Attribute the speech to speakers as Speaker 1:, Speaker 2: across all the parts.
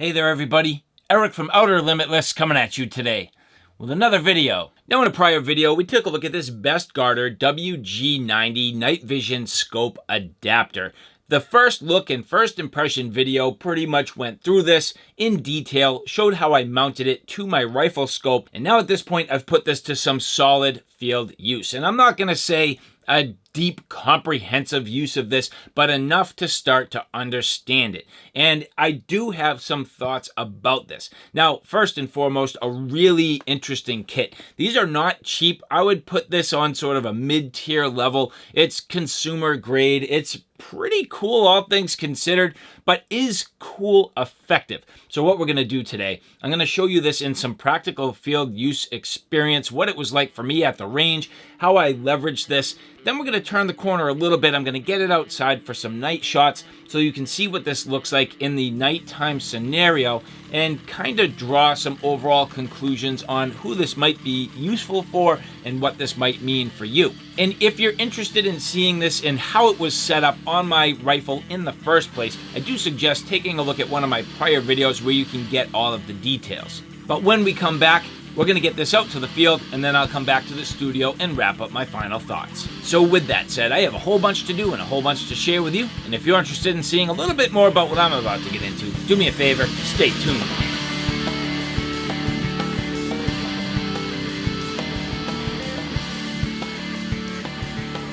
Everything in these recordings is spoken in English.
Speaker 1: Hey there everybody, Eric from Outer Limitless coming at you today with another video. Now in a prior video, we took a look at this Bestguarder WG-90 night vision scope adapter. The first look and first impression video pretty much went through this in detail, showed how I mounted it to my rifle scope, and now at this point I've put this to some solid field use. And I'm not going to say a deep, comprehensive use of this, but enough to start to understand it. And I do have some thoughts about this. Now, first and foremost, a really interesting kit. These are not cheap. I would put this on sort of a mid-tier level. It's consumer grade. It's pretty cool, all things considered, but is cool effective. So what we're going to do today, I'm going to show you this in some practical field use experience, what it was like for me at the range, how I leveraged this. Then we're going to turn the corner a little bit. I'm going to get it outside for some night shots so you can see what this looks like in the nighttime scenario and kind of draw some overall conclusions on who this might be useful for and what this might mean for you. And if you're interested in seeing this and how it was set up on my rifle in the first place, I do suggest taking a look at one of my prior videos where you can get all of the details. But when we come back, we're going to get this out to the field, and then I'll come back to the studio and wrap up my final thoughts. So with that said, I have a whole bunch to do and a whole bunch to share with you, and if you're interested in seeing a little bit more about what I'm about to get into, do me a favor, stay tuned.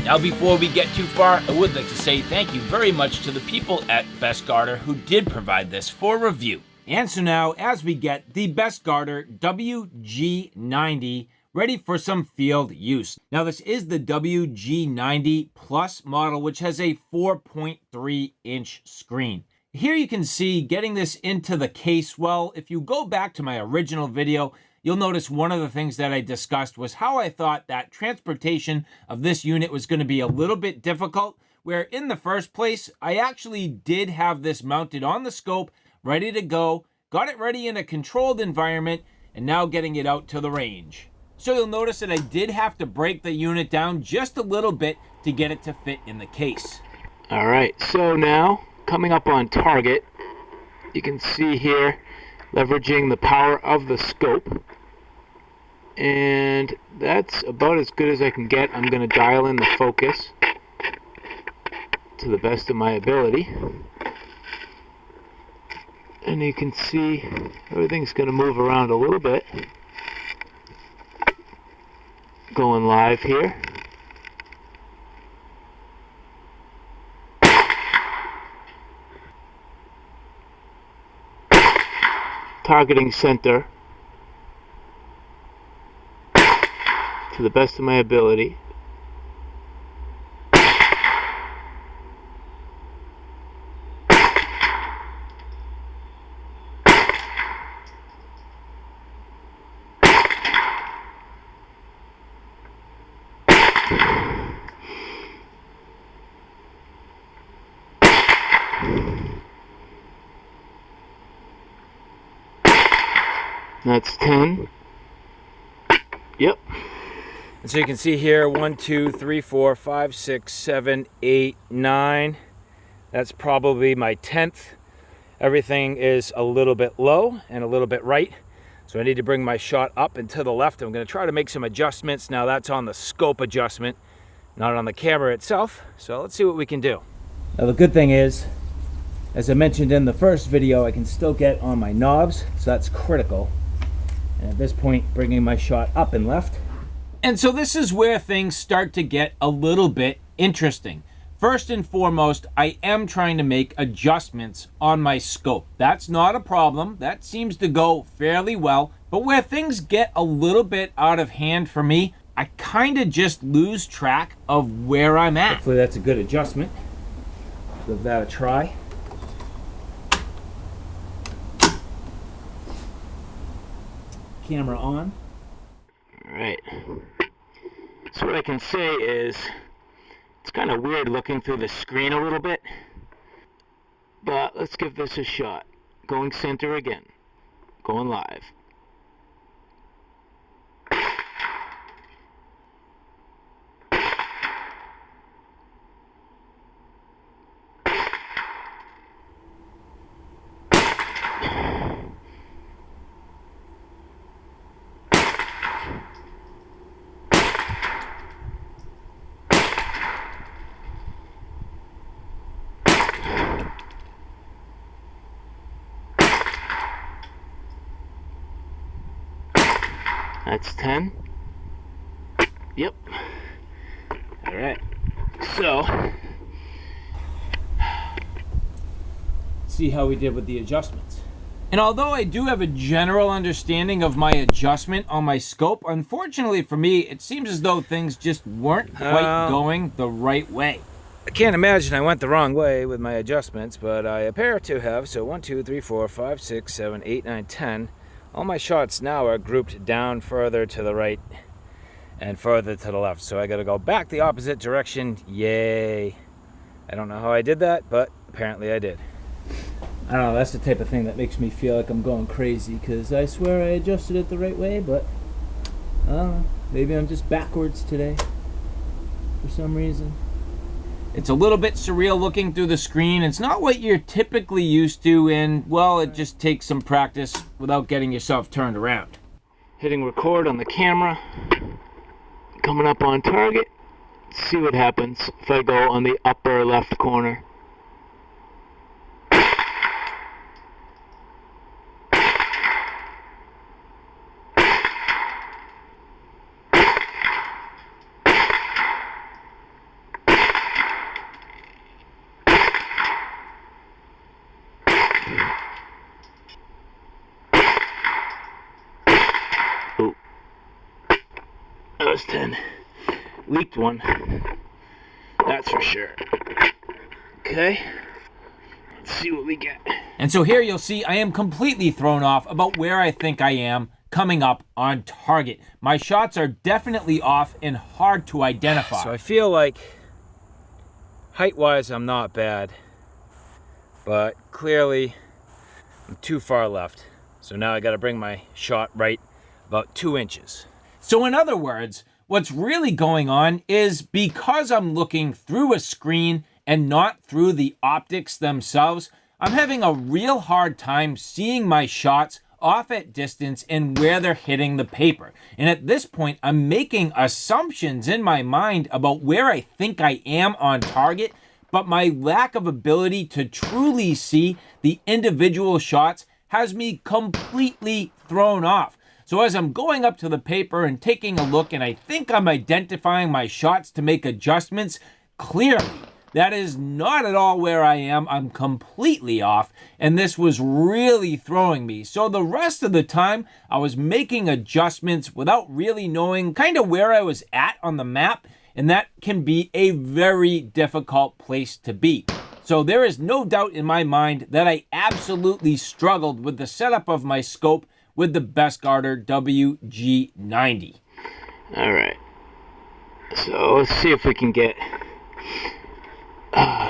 Speaker 1: Now, before we get too far, I would like to say thank you very much to the people at Bestguarder who did provide this for review. And so now, as we get the Bestguarder WG-90 ready for some field use. Now, this is the WG-90 Plus model, which has a 4.3-inch screen. Here you can see getting this into the case. Well, if you go back to my original video, you'll notice one of the things that I discussed was how I thought that transportation of this unit was going to be a little bit difficult, where in the first place, I actually did have this mounted on the scope, ready to go, got it ready in a controlled environment, and now getting it out to the range. So you'll notice that I did have to break the unit down just a little bit to get it to fit in the case.
Speaker 2: All right, so now coming up on target, you can see here leveraging the power of the scope, and that's about as good as I can get. I'm going to dial in the focus to the best of my ability. And you can see everything's going to move around a little bit. Going live here. Targeting center to the best of my ability. That's 10. Yep.
Speaker 1: And so you can see here, 1, 2, 3, 4, 5, 6, 7, 8, 9. That's probably my 10th. Everything is a little bit low and a little bit right. So I need to bring my shot up and to the left. I'm going to try to make some adjustments. Now that's on the scope adjustment, not on the camera itself. So let's see what we can do. Now the good thing is, as I mentioned in the first video, I can still get on my knobs. So that's critical. And at this point, bringing my shot up and left. And so this is where things start to get a little bit interesting. First and foremost, I am trying to make adjustments on my scope. That's not a problem. That seems to go fairly well. But where things get a little bit out of hand for me, I kind of just lose track of where I'm at. Hopefully that's a good adjustment. Give that a try. Camera on.
Speaker 2: All right. So what I can say is it's kind of weird looking through the screen a little bit, but let's give this a shot. Going center again. Going live. That's 10. Yep. Alright. So,
Speaker 1: see how we did with the adjustments. And although I do have a general understanding of my adjustment on my scope, unfortunately for me, it seems as though things just weren't quite going the right way.
Speaker 2: I can't imagine I went the wrong way with my adjustments, but I appear to have. So 1, 2, 3, 4, 5, 6, 7, 8, 9, 10. All my shots now are grouped down further to the right and further to the left. So I gotta go back the opposite direction. Yay. I don't know how I did that, but apparently I did.
Speaker 1: I don't know, that's the type of thing that makes me feel like I'm going crazy, because I swear I adjusted it the right way, but I don't know, maybe I'm just backwards today for some reason. It's a little bit surreal looking through the screen. It's not what you're typically used to, and well, it just takes some practice without getting yourself turned around.
Speaker 2: Hitting record on the camera, coming up on target. Let's see what happens if I go on the upper left corner. Oh, that was 10. Leaked one, that's for sure. Okay, let's see what we get.
Speaker 1: And so here you'll see I am completely thrown off about where I think I am coming up on target. My shots are definitely off and hard to identify.
Speaker 2: So I feel like height-wise I'm not bad, but clearly I'm too far left. So now I gotta bring my shot right about 2 inches.
Speaker 1: So in other words, what's really going on is because I'm looking through a screen and not through the optics themselves, I'm having a real hard time seeing my shots off at distance and where they're hitting the paper. And at this point, I'm making assumptions in my mind about where I think I am on target, but my lack of ability to truly see the individual shots has me completely thrown off. So as I'm going up to the paper and taking a look, and I think I'm identifying my shots to make adjustments, clearly that is not at all where I am. I'm completely off, and this was really throwing me. So the rest of the time, I was making adjustments without really knowing kind of where I was at on the map, and that can be a very difficult place to be. So there is no doubt in my mind that I absolutely struggled with the setup of my scope with the Bestguarder WG-90.
Speaker 2: All right, so let's see if we can get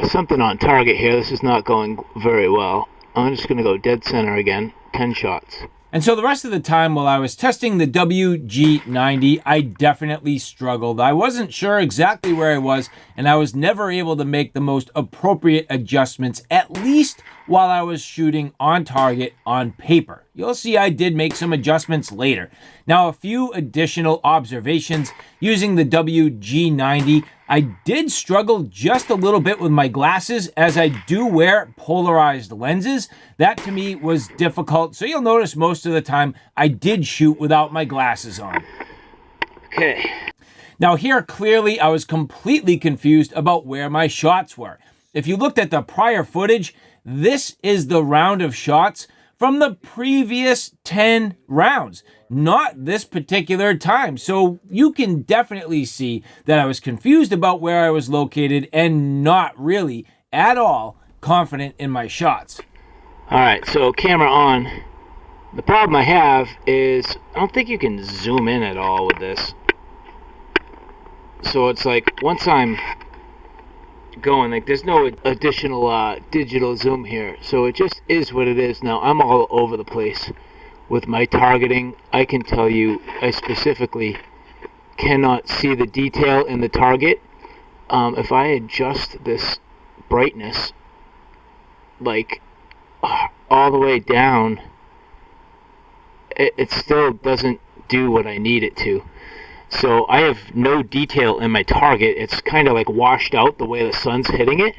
Speaker 2: something on target here. This is not going very well. I'm just gonna go dead center again, 10 shots.
Speaker 1: And so the rest of the time while I was testing the WG-90, I definitely struggled. I wasn't sure exactly where I was, and I was never able to make the most appropriate adjustments, at least while I was shooting on target on paper. You'll see I did make some adjustments later. Now, a few additional observations using the WG-90. I did struggle just a little bit with my glasses, as I do wear polarized lenses. That to me was difficult, so you'll notice most of the time I did shoot without my glasses on.
Speaker 2: Okay.
Speaker 1: Now here, clearly I was completely confused about where my shots were. If you looked at the prior footage, this is the round of shots from the previous 10 rounds, not this particular time. So you can definitely see that I was confused about where I was located and not really at all confident in my shots.
Speaker 2: All right, so camera on. The problem I have is I don't think you can zoom in at all with this. So it's like once I'm going, like there's no additional digital zoom here, so it just is what it is. Now I'm all over the place with my targeting. I can tell you I specifically cannot see the detail in the target. If I adjust this brightness like all the way down, it still doesn't do what I need it to. So I have no detail in my target. It's kind of like washed out the way the sun's hitting it.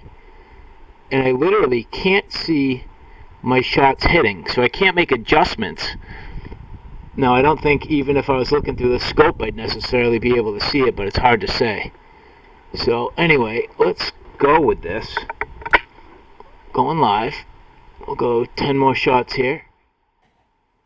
Speaker 2: And I literally can't see my shots hitting. So I can't make adjustments Now, I don't think even if I was looking through the scope, I'd necessarily be able to see it, but it's hard to say. So anyway, let's go with this. Going live. We'll go 10 more shots here.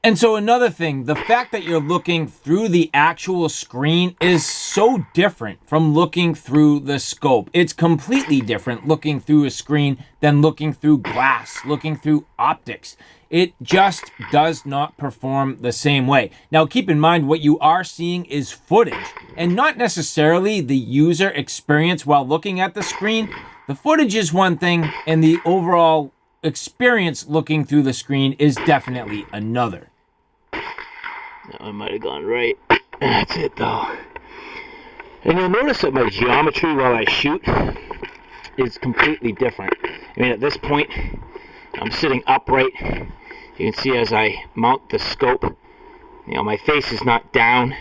Speaker 1: And so another thing, the fact that you're looking through the actual screen is so different from looking through the scope. It's completely different looking through a screen than looking through glass, looking through optics. It just does not perform the same way. Now, keep in mind what you are seeing is footage and not necessarily the user experience while looking at the screen. The footage is one thing and the overall experience looking through the screen is definitely another.
Speaker 2: I might have gone right. That's it though. And you'll notice that my geometry while I shoot is completely different. I mean, at this point, I'm sitting upright. You can see as I mount the scope, my face is not down.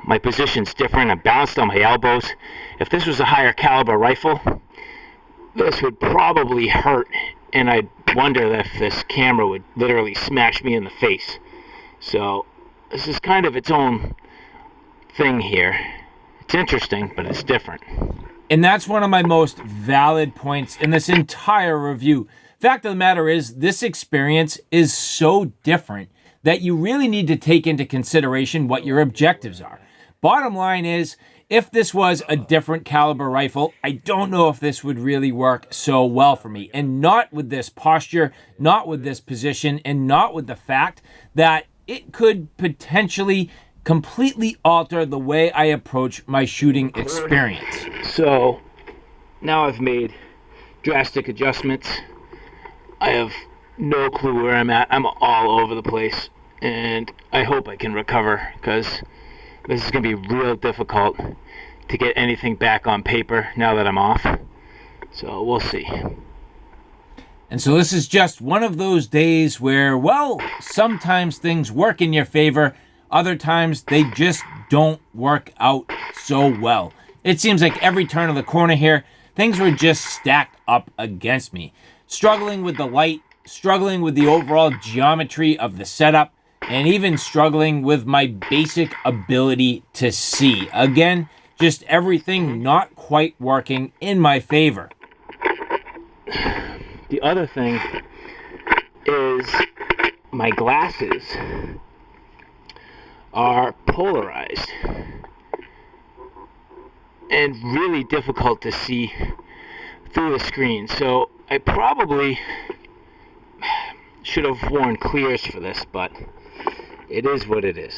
Speaker 2: My position's different. I'm balanced on my elbows. If this was a higher caliber rifle, this would probably hurt, and I'd wonder if this camera would literally smash me in the face. So this is kind of its own thing here. It's interesting, but it's different.
Speaker 1: And that's one of my most valid points in this entire review. Fact of the matter is, this experience is so different that you really need to take into consideration what your objectives are. Bottom line is, if this was a different caliber rifle, I don't know if this would really work so well for me. And not with this posture, not with this position, and not with the fact that it could potentially completely alter the way I approach my shooting experience.
Speaker 2: So now I've made drastic adjustments. I have no clue where I'm at. I'm all over the place, and I hope I can recover, because this is going to be real difficult to get anything back on paper now that I'm off. So we'll see.
Speaker 1: And so this is just one of those days where, well, sometimes things work in your favor, other times they just don't work out so well. It seems like every turn of the corner here, things were just stacked up against me. Struggling with the light, struggling with the overall geometry of the setup, and even struggling with my basic ability to see. Again, just everything not quite working in my favor.
Speaker 2: The other thing is my glasses are polarized and really difficult to see through the screen. So I probably should have worn clears for this, but it is what it is.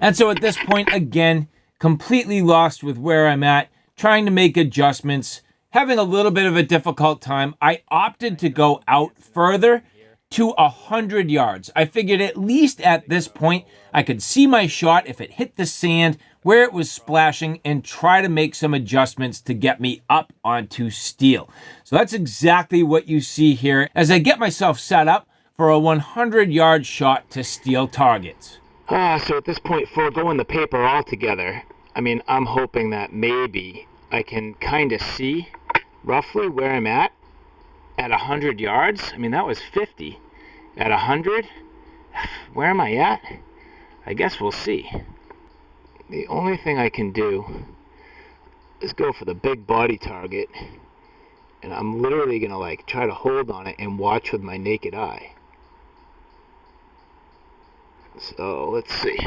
Speaker 1: And so at this point, again, completely lost with where I'm at, trying to make adjustments, having a little bit of a difficult time. I opted to go out further to 100 yards. I figured at least at this point, I could see my shot if it hit the sand where it was splashing and try to make some adjustments to get me up onto steel. So that's exactly what you see here as I get myself set up for a 100-yard shot to steel targets.
Speaker 2: So at this point, foregoing the paper altogether, I mean, I'm hoping that maybe I can kind of see roughly where I'm at 100 yards. I mean, that was 50. At 100, where am I at? I guess we'll see. The only thing I can do is go for the big body target, and I'm literally gonna try to hold on it and watch with my naked eye. So let's see.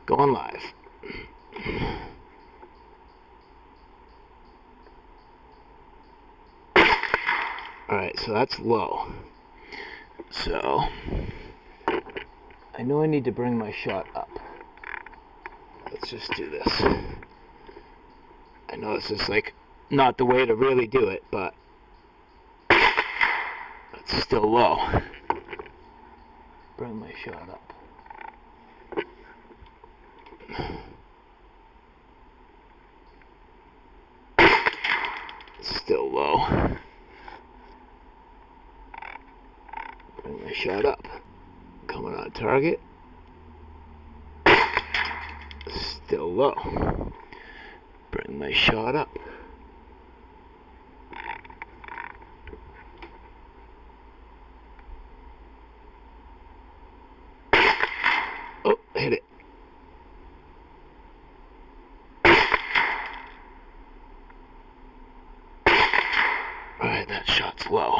Speaker 2: Going live. Alright, so that's low. So I know I need to bring my shot up. Let's just do this. I know this is not the way to really do it, but it's still low. Bring my shot up. Still low. Bring my shot up. Coming on target. Still low. Bring my shot up. Oh, hit it. Alright, that shot's low.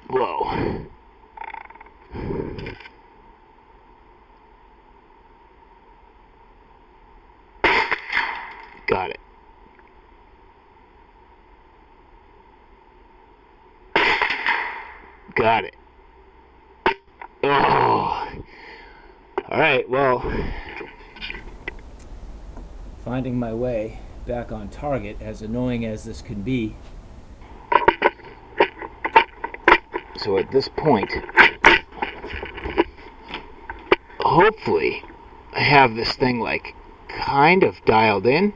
Speaker 2: Low. Got it. Got it. Oh. Alright, well.
Speaker 1: Finding my way back on target, as annoying as this can be.
Speaker 2: So at this point, hopefully, I have this thing like kind of dialed in.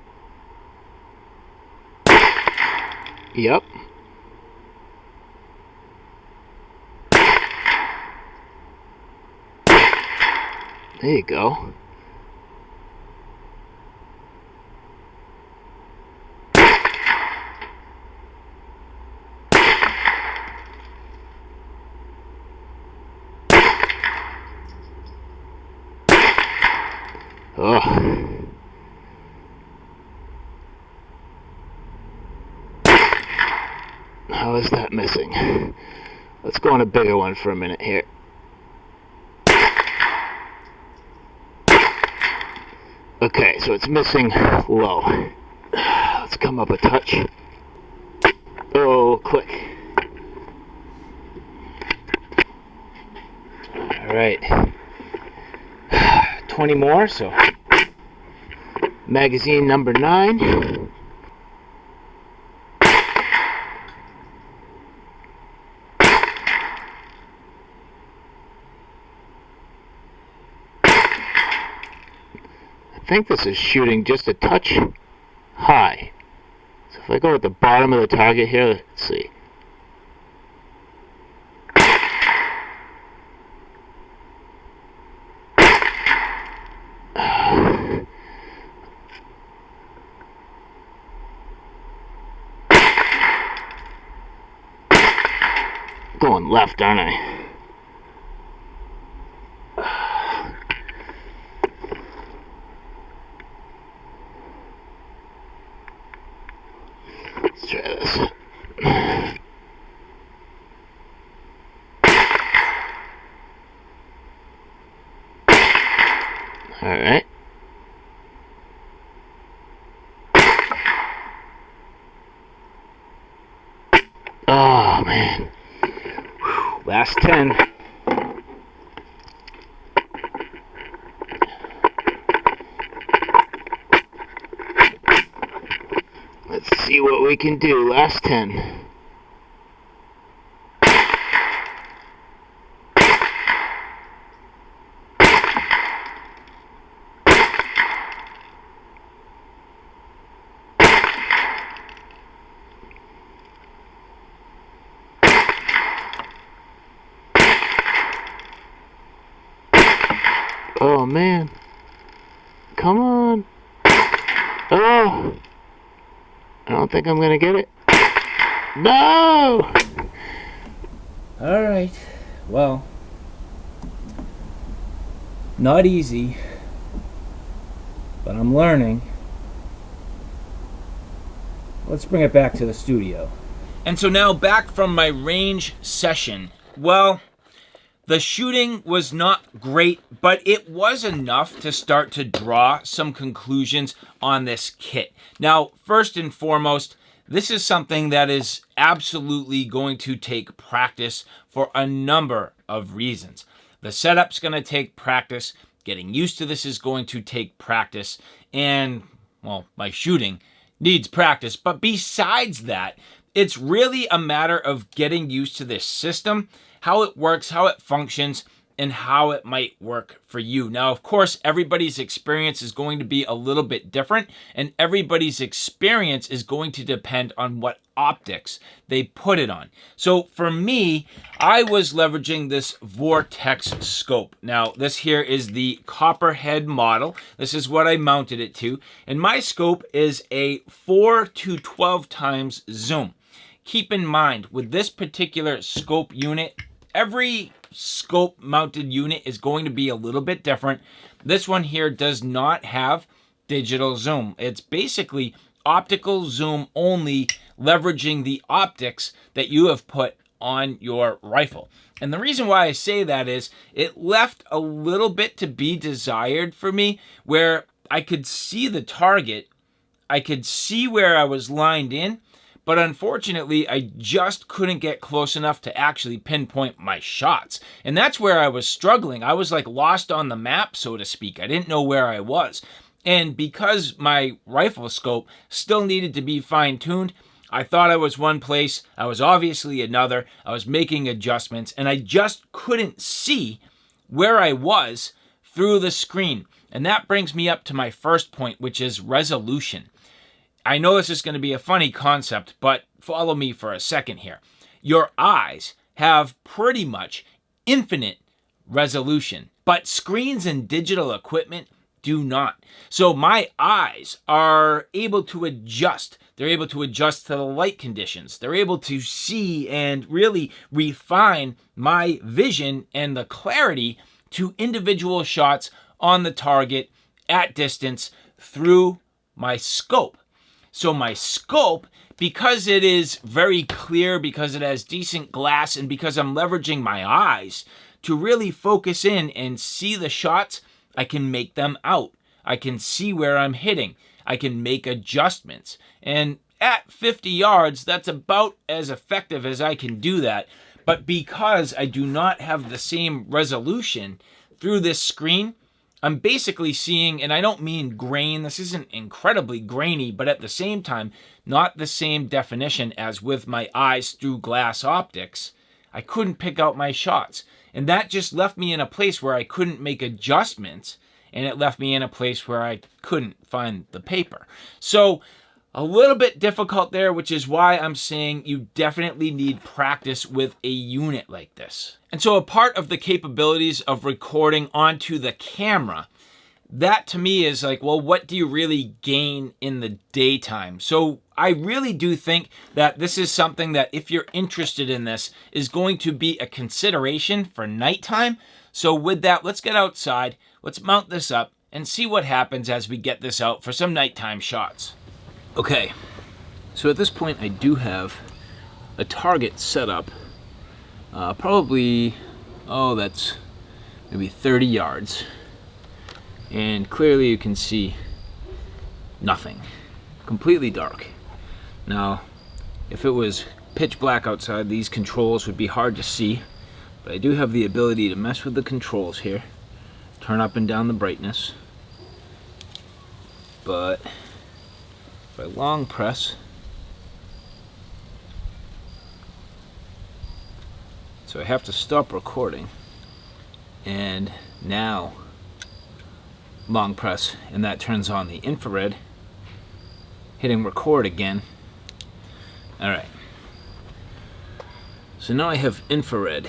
Speaker 2: Yep. There you go. Oh. How is that missing? Let's go on a bigger one for a minute here. Okay, so it's missing low. Let's come up a touch. Oh, click. Alright. 20 more, so magazine number 9. I think this is shooting just a touch high. So if I go at the bottom of the target here, let's see. Going left, aren't I? Let's try this. Alright. Oh, man. Last 10. Let's see what we can do. Last 10. Oh, man. Come on. Oh. I don't think I'm going to get it. No!
Speaker 1: Alright, well, not easy, but I'm learning. Let's bring it back to the studio. And so now back from my range session. Well, the shooting was not great, but it was enough to start to draw some conclusions on this kit. Now, first and foremost, this is something that is absolutely going to take practice for a number of reasons. The setup's going to take practice. Getting used to this is going to take practice. And, well, my shooting needs practice. But besides that, it's really a matter of getting used to this system, how it works, how it functions, and how it might work for you. Now, of course, everybody's experience is going to be a little bit different, and everybody's experience is going to depend on what optics they put it on. So for me, I was leveraging this Vortex scope. Now, this here is the Copperhead model. This is what I mounted it to, and my scope is a 4 to 12 times zoom. keep in mind with this particular scope unit, every scope mounted unit is going to be a little bit different. This one here does not have digital zoom. It's basically optical zoom only, leveraging the optics that you have put on your rifle. And the reason why I say that is it left a little bit to be desired for me, where I could see the target, I could see where I was lined in, but unfortunately I just couldn't get close enough to actually pinpoint my shots. And that's where I was struggling. I was like lost on the map, so to speak. I didn't know where I was. And because my rifle scope still needed to be fine-tuned, I thought I was one place, I was obviously another, I was making adjustments, and I just couldn't see where I was through the screen. And that brings me up to my first point, which is resolution. I know this is going to be a funny concept, but follow me for a second here. Your eyes have pretty much infinite resolution, but screens and digital equipment do not. So my eyes are able to adjust. They're able to adjust to the light conditions. They're able to see and really refine my vision and the clarity to individual shots on the target at distance through my scope. So my scope, because it is very clear, because it has decent glass, and because I'm leveraging my eyes to really focus in and see the shots, I can make them out. I can see where I'm hitting. I can make adjustments. And at 50 yards, that's about as effective as I can do that. But because I do not have the same resolution through this screen, I'm basically seeing, and I don't mean grain, this isn't incredibly grainy, but at the same time, not the same definition as with my eyes through glass optics. I couldn't pick out my shots. And that just left me in a place where I couldn't make adjustments, and it left me in a place where I couldn't find the paper. So a little bit difficult there, which is why I'm saying you definitely need practice with a unit like this. And so a part of the capabilities of recording onto the camera, that to me is like, well, what do you really gain in the daytime? So I really do think that this is something that, if you're interested in this, is going to be a consideration for nighttime. So with that, let's get outside, let's mount this up and see what happens as we get this out for some nighttime shots. Okay, so at this point I do have a target set up, probably, that's maybe 30 yards. And clearly you can see nothing, completely dark. Now, if it was pitch black outside, these controls would be hard to see, but I do have the ability to mess with the controls here, turn up and down the brightness. But if I long press, so I have to stop recording, and now long press, and that turns on the infrared, hitting record again. Alright, so now I have infrared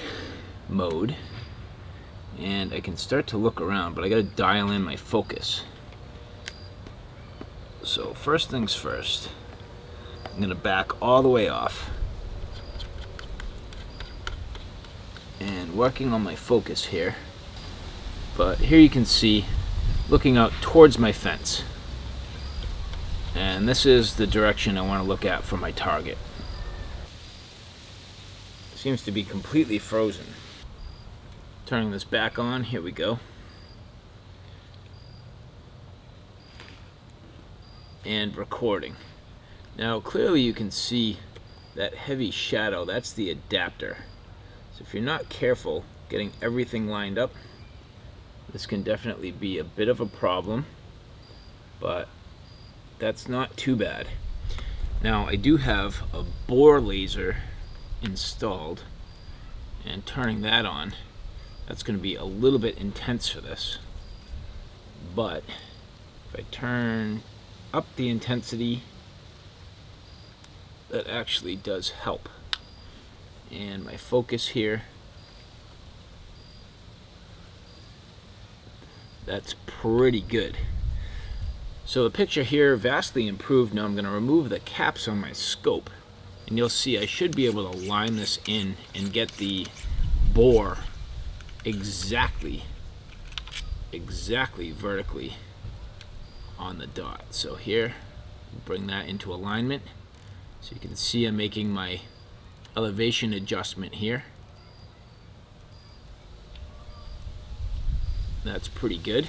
Speaker 1: mode, and I can start to look around, but I gotta dial in my focus. So first things first, I'm gonna back all the way off, and working on my focus here. But here you can see looking out towards my fence, and this is the direction I want to look at for my target. It seems to be completely frozen. Turning this back on, here we go. And recording. Now clearly you can see that heavy shadow, that's the adapter. So if you're not careful getting everything lined up, this can definitely be a bit of a problem, but that's not too bad. Now I do have a bore laser installed, and turning that on, that's going to be a little bit intense for this. But if I turn up the intensity, that actually does help. And my focus here, that's pretty good. So the picture here vastly improved. Now I'm going to remove the caps on my scope, And you'll see I should be able to line this in and get the bore exactly vertically on the dot. So here, bring that into alignment. So you can see I'm making my elevation adjustment here. That's pretty good.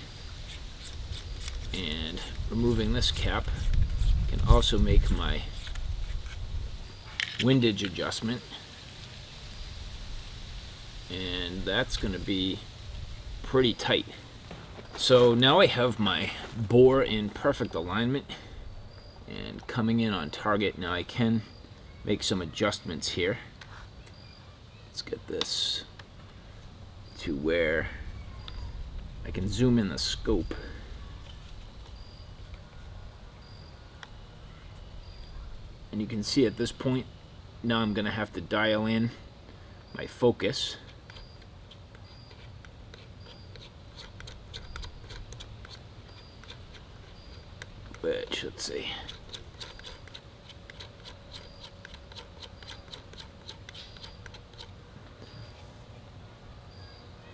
Speaker 1: And removing this cap, I can also make my windage adjustment. And that's going to be pretty tight. So now I have my bore in perfect alignment and coming in on target. Now I can make some adjustments here. Let's get this to where I can zoom in the scope. And you can see at this point, now I'm going to have to dial in my focus. Which, let's see.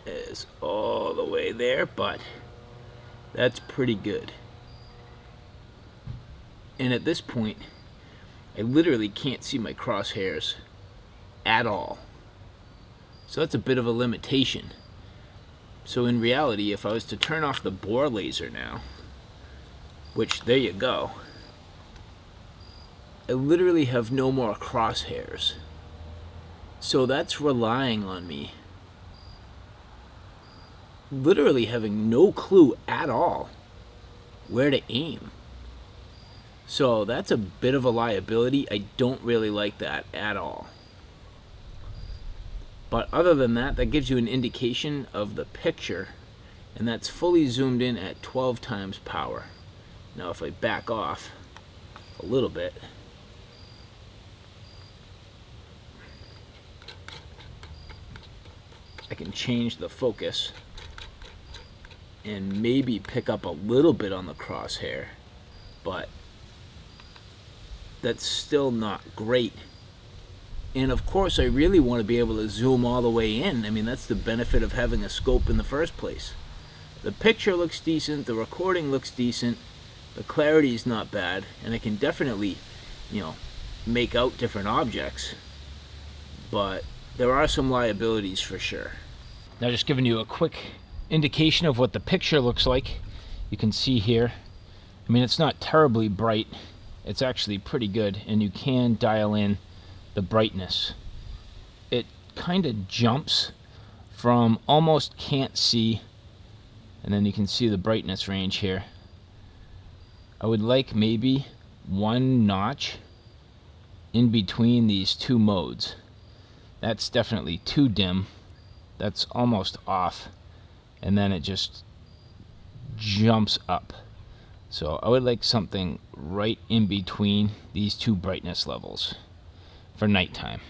Speaker 1: Is all the way there, but that's pretty good. And at this point, I literally can't see my crosshairs at all. So that's a bit of a limitation. So in reality, if I was to turn off the bore laser now, which there you go, I literally have no more crosshairs. So that's relying on me literally having no clue at all where to aim. So that's a bit of a liability. I don't really like that at all. But other than that, that gives you an indication of the picture, and that's fully zoomed in at 12 times power. Now if I back off a little bit, I can change the focus and maybe pick up a little bit on the crosshair, but that's still not great. And of course I really want to be able to zoom all the way in. I mean, that's the benefit of having a scope in the first place. The picture looks decent, the recording looks decent, the clarity is not bad, and I can definitely, make out different objects, but there are some liabilities for sure. Now just giving you a quick indication of what the picture looks like. You can see here, I mean, it's not terribly bright, it's actually pretty good, and you can dial in the brightness. It kind of jumps from almost can't see, and then you can see the brightness range here. I would like maybe one notch in between these two modes. That's definitely too dim. That's almost off, and then it just jumps up. So I would like something right in between these two brightness levels for nighttime.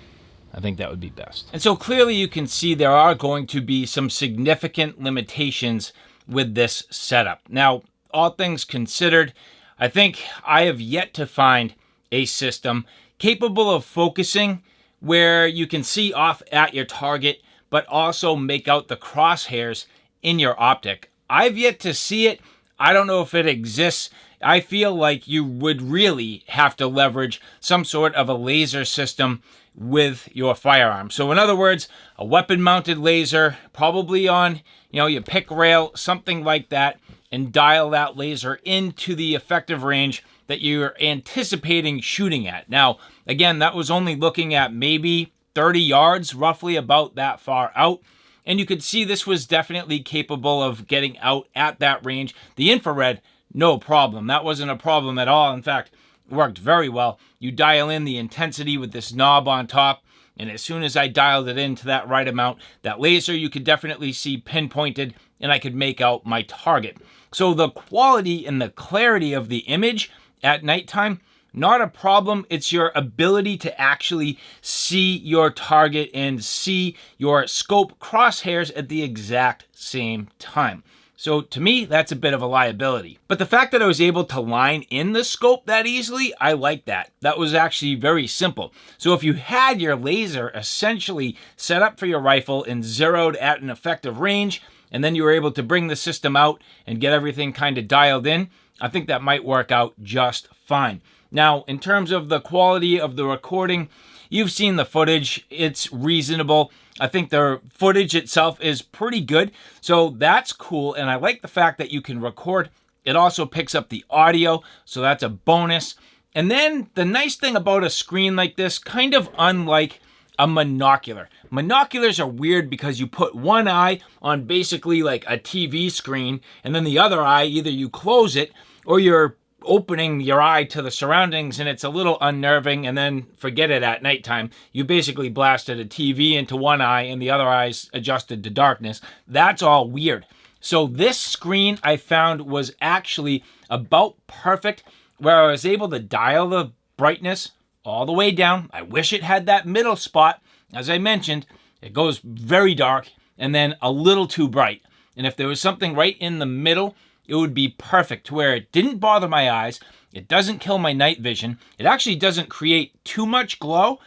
Speaker 1: I think that would be best. And so clearly you can see there are going to be some significant limitations with this setup. Now, all things considered, I think I have yet to find a system capable of focusing where you can see off at your target, but also make out the crosshairs in your optic. I've yet to see it. I don't know if it exists. I feel like you would really have to leverage some sort of a laser system with your firearm. So in other words, a weapon-mounted laser, probably on, your pick rail, something like that, and dial that laser into the effective range that you're anticipating shooting at. Now, again, that was only looking at maybe 30 yards, roughly about that far out. And you could see this was definitely capable of getting out at that range. The infrared, no problem. That wasn't a problem at all. In fact, it worked very well. You dial in the intensity with this knob on top, and as soon as I dialed it into that right amount, that laser you could definitely see pinpointed, and I could make out my target. So the quality and the clarity of the image at nighttime, not a problem. It's your ability to actually see your target and see your scope crosshairs at the exact same time. So to me, that's a bit of a liability. But the fact that I was able to line in the scope that easily, I like that. That was actually very simple. So if you had your laser essentially set up for your rifle and zeroed at an effective range, and then you were able to bring the system out and get everything kind of dialed in, I think that might work out just fine. Now, in terms of the quality of the recording, you've seen the footage. It's reasonable. I think the footage itself is pretty good. So that's cool. And I like the fact that you can record. It also picks up the audio. So that's a bonus. And then the nice thing about a screen like this, kind of unlike a monocular. Monoculars are weird because you put one eye on basically like a TV screen, and then the other eye, either you close it or you're opening your eye to the surroundings, and it's a little unnerving. And then forget it at nighttime. You basically blasted a TV into one eye and the other eye's adjusted to darkness. That's all weird. So this screen I found was actually about perfect, where I was able to dial the brightness all the way down. I wish it had that middle spot. As I mentioned, it goes very dark and then a little too bright. And if there was something right in the middle, it would be perfect, to where it didn't bother my eyes. It doesn't kill my night vision. It actually doesn't create too much glow,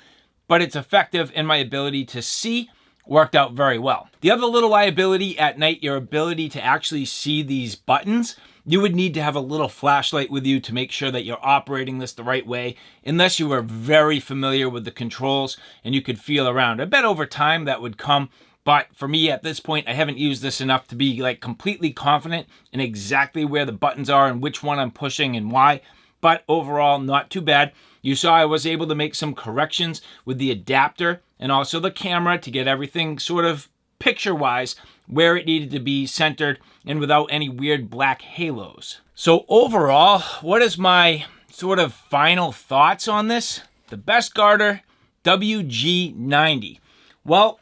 Speaker 1: but it's effective, and my ability to see worked out very well. The other little liability at night, your ability to actually see these buttons. You would need to have a little flashlight with you to make sure that you're operating this the right way, unless you were very familiar with the controls and you could feel around. I bet over time that would come. But for me at this point, I haven't used this enough to be like completely confident in exactly where the buttons are and which one I'm pushing and why. But overall, not too bad. You saw I was able to make some corrections with the adapter and also the camera to get everything sort of picture-wise where it needed to be centered and without any weird black halos. So overall, what is my sort of final thoughts on this? The Bestguarder WG-90. Well,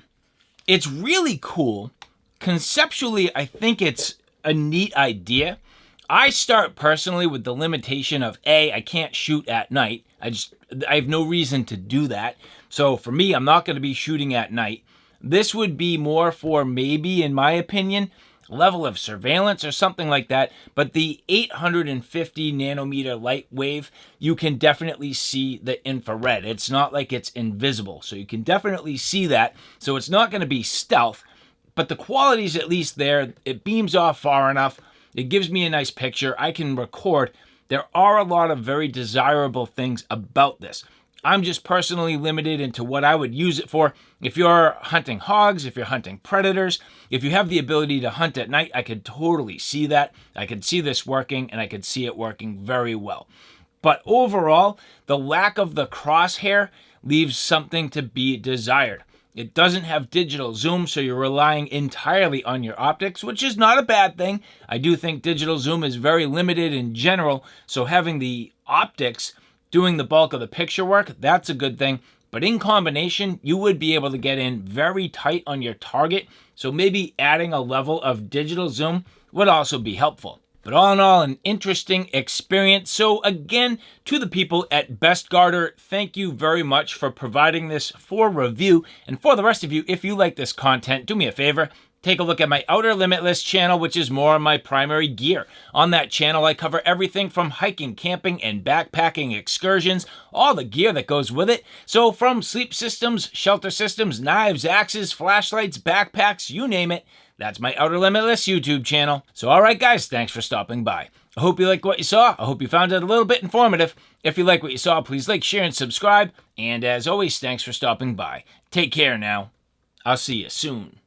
Speaker 1: it's really cool. Conceptually, I think it's a neat idea. I start personally with the limitation of I can't shoot at night. I have no reason to do that. So for me, I'm not going to be shooting at night. This would be more for maybe, in my opinion, level of surveillance or something like that. But the 850 nanometer light wave, you can definitely see the infrared. It's not like it's invisible. So you can definitely see that. So it's not going to be stealth, but the quality's at least there. It beams off far enough. It gives me a nice picture. I can record. There are a lot of very desirable things about this. I'm just personally limited into what I would use it for. If you're hunting hogs, if you're hunting predators, if you have the ability to hunt at night, I could totally see that. I could see this working, and I could see it working very well. But overall, the lack of the crosshair leaves something to be desired. It doesn't have digital zoom, so you're relying entirely on your optics, which is not a bad thing. I do think digital zoom is very limited in general, so having the optics doing the bulk of the picture work, that's a good thing. But in combination, you would be able to get in very tight on your target, so maybe adding a level of digital zoom would also be helpful. But all in all, an interesting experience. So again, to the people at Bestguarder, thank you very much for providing this for review. And for the rest of you, if you like this content, do me a favor. Take a look at my Outer Limitless channel, which is more of my primary gear. On that channel, I cover everything from hiking, camping, and backpacking excursions, all the gear that goes with it. So from sleep systems, shelter systems, knives, axes, flashlights, backpacks, you name it, that's my Outer Limitless YouTube channel. So all right, guys, thanks for stopping by. I hope you liked what you saw. I hope you found it a little bit informative. If you like what you saw, please like, share, and subscribe. And as always, thanks for stopping by. Take care now. I'll see you soon.